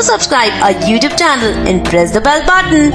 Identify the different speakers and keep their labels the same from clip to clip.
Speaker 1: subscribe our YouTube channel and press the bell button.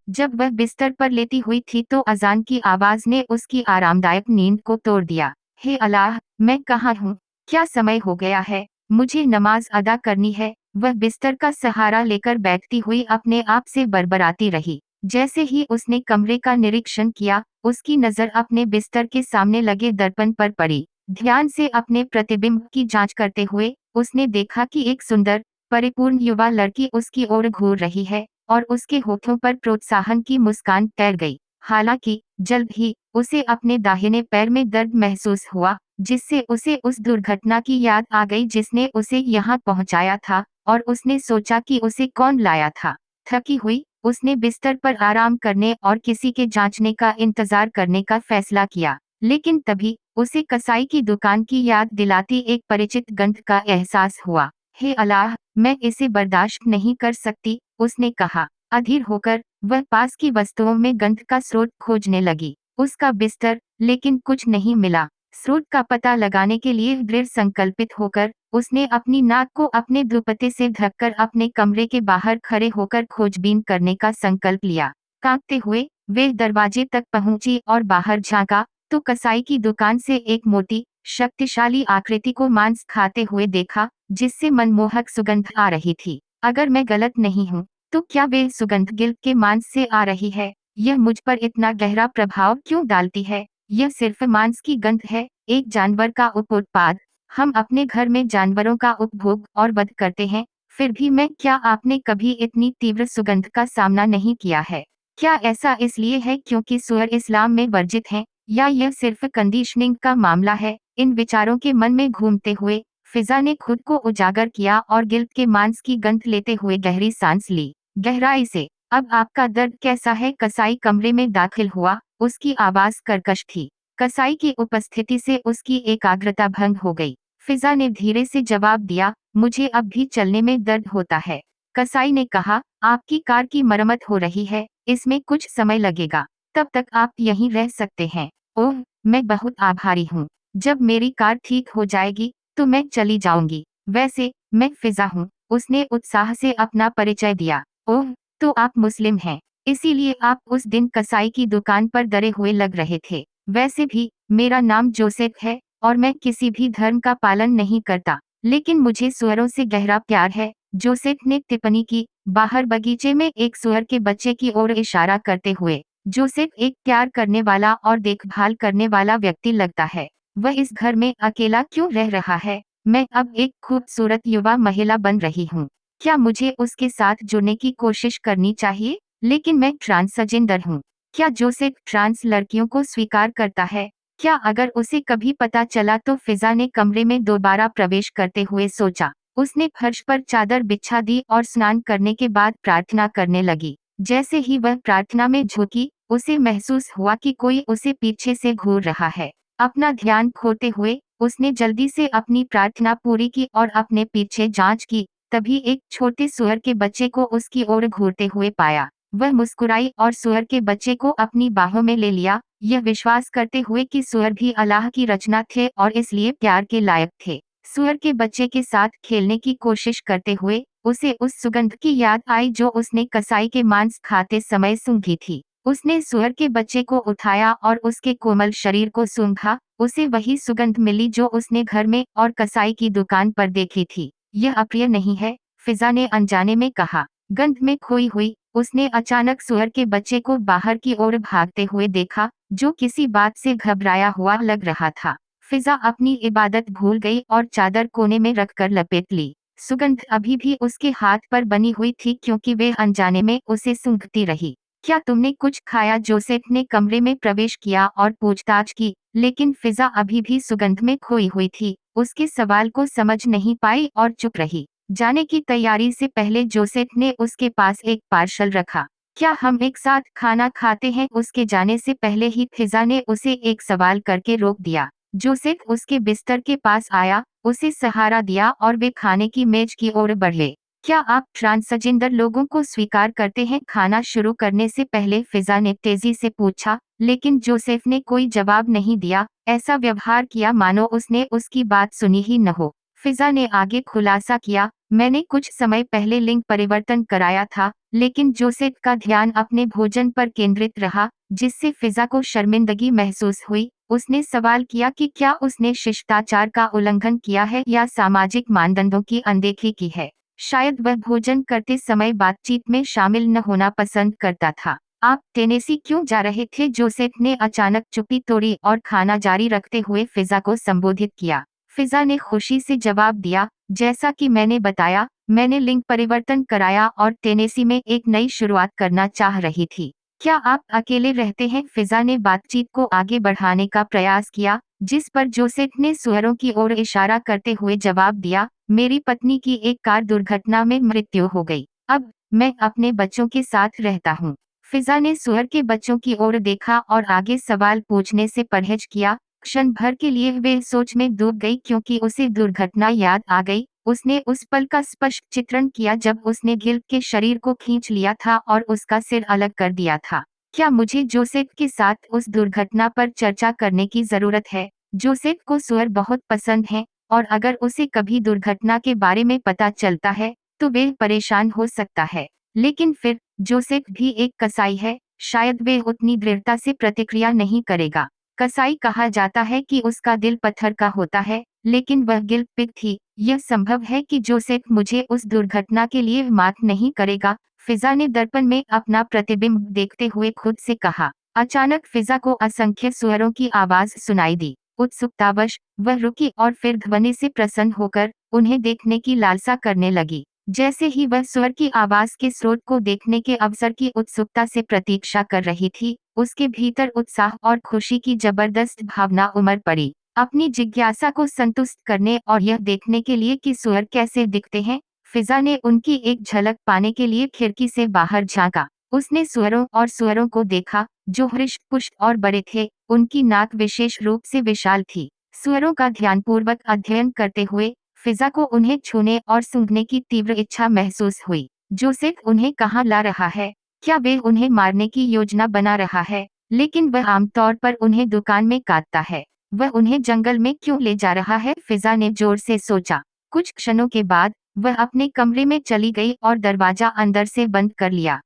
Speaker 2: जब वह बिस्तर पर लेटी हुई थी तो अजान की आवाज ने उसकी आरामदायक नींद को तोड़ दिया। हे अल्लाह, मैं कहाँ हूँ? क्या समय हो गया है? मुझे नमाज अदा करनी है। वह बिस्तर का सहारा लेकर बैठती हुई अपने आप से बड़बड़ाती रही। जैसे ही उसने कमरे का निरीक्षण किया, उसकी नजर अपने बिस्तर के सामने लगे दर्पण पर पड़ी। ध्यान से अपने प्रतिबिंब की जांच करते हुए उसने देखा कि एक सुंदर, परिपूर्ण युवा लड़की उसकी ओर घूर रही है और उसके होठों पर प्रोत्साहन की मुस्कान तैर गई। हालांकि जल्द ही उसे अपने दाहिने पैर में दर्द महसूस हुआ, जिससे उसे उस दुर्घटना की याद आ गई जिसने उसे यहाँ पहुँचाया था, और उसने सोचा कि उसे कौन लाया था। थकी हुई उसने बिस्तर पर आराम करने और किसी के जांचने का इंतजार करने का फैसला किया, लेकिन तभी उसे कसाई की दुकान की याद दिलाती एक परिचित गंध का एहसास हुआ। हे अल्लाह, मैं इसे बर्दाश्त नहीं कर सकती, उसने कहा। अधीर होकर वह पास की वस्तुओं में गंध का स्रोत खोजने लगी। उसका बिस्तर, लेकिन कुछ नहीं मिला। स्रोत का पता लगाने के लिए दृढ़ संकल्पित होकर उसने अपनी नाक को अपने दुपट्टे से ढककर अपने कमरे के बाहर खड़े होकर खोजबीन करने का संकल्प लिया। कांपते हुए वे दरवाजे तक पहुंची और बाहर झांका तो कसाई की दुकान से एक मोटी, शक्तिशाली आकृति को मांस खाते हुए देखा, जिससे मनमोहक सुगंध आ रही थी। अगर मैं गलत नहीं हूँ, तो क्या वे सुगंध गिल्ड के मांस से आ रही है? यह मुझ पर इतना गहरा प्रभाव क्यों डालती है? यह सिर्फ मांस की गंध है, एक जानवर का उपोत्पाद। हम अपने घर में जानवरों का उपभोग और वध करते हैं, फिर भी क्या आपने कभी इतनी तीव्र सुगंध का सामना नहीं किया है? क्या ऐसा इसलिए है क्योंकि सूअर इस्लाम में वर्जित हैं, या यह सिर्फ कंडीशनिंग का मामला है? इन विचारों के मन में घूमते हुए फिजा ने खुद को उजागर किया और गिल्ड के मांस की गंध लेते हुए गहरी सांस ली। गहराई से, अब आपका दर्द कैसा है? कसाई कमरे में दाखिल हुआ, उसकी आवाज कर्कश थी। कसाई की उपस्थिति से उसकी एकाग्रता भंग हो गई। फिजा ने धीरे से जवाब दिया, मुझे अब भी चलने में दर्द होता है। कसाई ने कहा, आपकी कार की मरम्मत हो रही है, इसमें कुछ समय लगेगा, तब तक आप यहीं रह सकते हैं। ओह, मैं बहुत आभारी हूँ। जब मेरी कार ठीक हो जाएगी तो मैं चली जाऊंगी। वैसे मैं फिजा हूँ, उसने उत्साह से अपना परिचय दिया। ओह, तो आप मुस्लिम हैं, इसीलिए आप उस दिन कसाई की दुकान पर डरे हुए लग रहे थे। वैसे भी मेरा नाम जोसेफ है और मैं किसी भी धर्म का पालन नहीं करता, लेकिन मुझे सुअरों से गहरा प्यार है। जोसेफ ने टिप्पणी की, बाहर बगीचे में एक सुअर के बच्चे की ओर इशारा करते हुए। जोसेफ एक प्यार करने वाला और देखभाल करने वाला व्यक्ति लगता है। वह इस घर में अकेला क्यों रह रहा है? मैं अब एक खूबसूरत युवा महिला बन रही हूँ। क्या मुझे उसके साथ जुड़ने की कोशिश करनी चाहिए? लेकिन मैं ट्रांसजेंडर हूँ। क्या जोसेफ ट्रांस लड़कियों को स्वीकार करता है? क्या अगर उसे कभी पता चला? तो फिजा ने कमरे में दोबारा प्रवेश करते हुए सोचा। उसने फर्श पर चादर बिछा दी और स्नान करने के बाद प्रार्थना करने लगी। जैसे ही वह प्रार्थना में झुकी, उसे महसूस हुआ कि कोई उसे पीछे से घूर रहा है। अपना ध्यान खोते हुए उसने जल्दी से अपनी प्रार्थना पूरी की और अपने पीछे जांच की। तभी एक छोटे सुअर के बच्चे को उसकी ओर घूरते हुए पाया। वह मुस्कुराई और सुअर के बच्चे को अपनी बाहों में ले लिया, यह विश्वास करते हुए कि सुअर भी अल्लाह की रचना थे और इसलिए प्यार के लायक थे। सुअर के बच्चे के साथ खेलने की कोशिश करते हुए उसे उस सुगंध की याद आई जो उसने कसाई के मांस खाते समय सूंघी थी। उसने सुअर के बच्चे को उठाया और उसके कोमल शरीर को सूंघा। उसे वही सुगंध मिली जो उसने घर में और कसाई की दुकान पर देखी थी। यह अप्रिय नहीं है, फिजा ने अनजाने में कहा। गंध में खोई हुई उसने अचानक सुअर के बच्चे को बाहर की ओर भागते हुए देखा, जो किसी बात से घबराया हुआ लग रहा था। फिजा अपनी इबादत भूल गई और चादर कोने में रखकर लपेट ली। सुगंध अभी भी उसके हाथ पर बनी हुई थी क्योंकि वे अनजाने में उसे सूंघती रही। क्या तुमने कुछ खाया? जोसेफ ने कमरे में प्रवेश किया और पूछताछ की, लेकिन फिजा अभी भी सुगंध में खोई हुई थी। उसके सवाल को समझ नहीं पाई और चुप रही। जाने की तैयारी से पहले जोसेफ ने उसके पास एक पार्सल रखा। क्या हम एक साथ खाना खाते हैं? उसके जाने से पहले ही फिजा ने उसे एक सवाल करके रोक दिया। जोसेफ उसके बिस्तर के पास आया, उसे सहारा दिया और वे खाने की मेज की ओर बढ़े। क्या आप ट्रांसजेंडर लोगों को स्वीकार करते हैं? खाना शुरू करने से पहले फिजा ने तेजी से पूछा, लेकिन जोसेफ ने कोई जवाब नहीं दिया, ऐसा व्यवहार किया मानो उसने उसकी बात सुनी ही न हो। फिजा ने आगे खुलासा किया, मैंने कुछ समय पहले लिंग परिवर्तन कराया था, लेकिन जोसेफ का ध्यान अपने भोजन पर केंद्रित रहा, जिससे फिजा को शर्मिंदगी महसूस हुई। उसने सवाल किया कि क्या उसने शिष्टाचार का उल्लंघन किया है या सामाजिक मानदंडों की अनदेखी की है। शायद वह भोजन करते समय बातचीत में शामिल न होना पसंद करता था। आप टेनेसी क्यों जा रहे थे? जोसेफ ने अचानक चुप्पी तोड़ी और खाना जारी रखते हुए फिजा को संबोधित किया। फिजा ने खुशी से जवाब दिया, जैसा कि मैंने बताया, मैंने लिंग परिवर्तन कराया और टेनेसी में एक नई शुरुआत करना चाह रही थी। क्या आप अकेले रहते हैं? फिजा ने बातचीत को आगे बढ़ाने का प्रयास किया, जिस पर जोसेफ ने सुअरों की ओर इशारा करते हुए जवाब दिया, मेरी पत्नी की एक कार दुर्घटना में मृत्यु हो गई। अब मैं अपने बच्चों के साथ रहता हूँ। फिजा ने सुअर के बच्चों की ओर देखा और आगे सवाल पूछने से परहेज किया। क्षण भर के लिए वे सोच में डूब गई क्योंकि उसे दुर्घटना याद आ गई। उसने उस पल का स्पष्ट चित्रण किया जब उसने गिल्ड के शरीर को खींच लिया था और उसका सिर अलग कर दिया था। क्या मुझे जोसेफ के साथ उस दुर्घटना पर चर्चा करने की जरूरत है? जोसेफ को सुअर बहुत पसंद है और अगर उसे कभी दुर्घटना के बारे में पता चलता है, तो वे परेशान हो सकता है। लेकिन फिर जोसेफ भी एक कसाई है, शायद वे उतनी दृढ़ता से प्रतिक्रिया नहीं करेगा। कसाई कहा जाता है कि उसका दिल पत्थर का होता है, लेकिन वह गिल्ड पिग थी। यह संभव है कि जोसेफ मुझे उस दुर्घटना के लिए माफ नहीं करेगा। फिजा ने दर्पण में अपना प्रतिबिंब देखते हुए खुद से कहा। अचानक फिजा को असंख्य सुअरों की आवाज सुनाई दी। उत्सुकतावश वह रुकी और फिर ध्वनि से प्रसन्न होकर उन्हें देखने की लालसा करने लगी। जैसे ही वह स्वर की आवाज के स्रोत को देखने के अवसर की उत्सुकता से प्रतीक्षा कर रही थी, उसके भीतर उत्साह और खुशी की जबरदस्त भावना उमड़ पड़ी। अपनी जिज्ञासा को संतुष्ट करने और यह देखने के लिए कि सुअर कैसे दिखते हैं, फिजा ने उनकी एक झलक पाने के लिए खिड़की से बाहर झांका। उसने सुअरों को देखा, जो हृष्ट-पुष्ट और बड़े थे। उनकी नाक विशेष रूप से विशाल थी। सुअरों का ध्यानपूर्वक अध्ययन करते हुए फिजा को उन्हें छूने और सूंघने की तीव्र इच्छा महसूस हुई। जोसेफ उन्हें कहाँ ला रहा है? क्या वे उन्हें मारने की योजना बना रहा है? लेकिन वह आमतौर पर उन्हें दुकान में काटता है। वह उन्हें जंगल में क्यों ले जा रहा है? फिजा ने जोर से सोचा। कुछ क्षणों के बाद वह अपने कमरे में चली गई और दरवाजा अंदर से बंद कर लिया।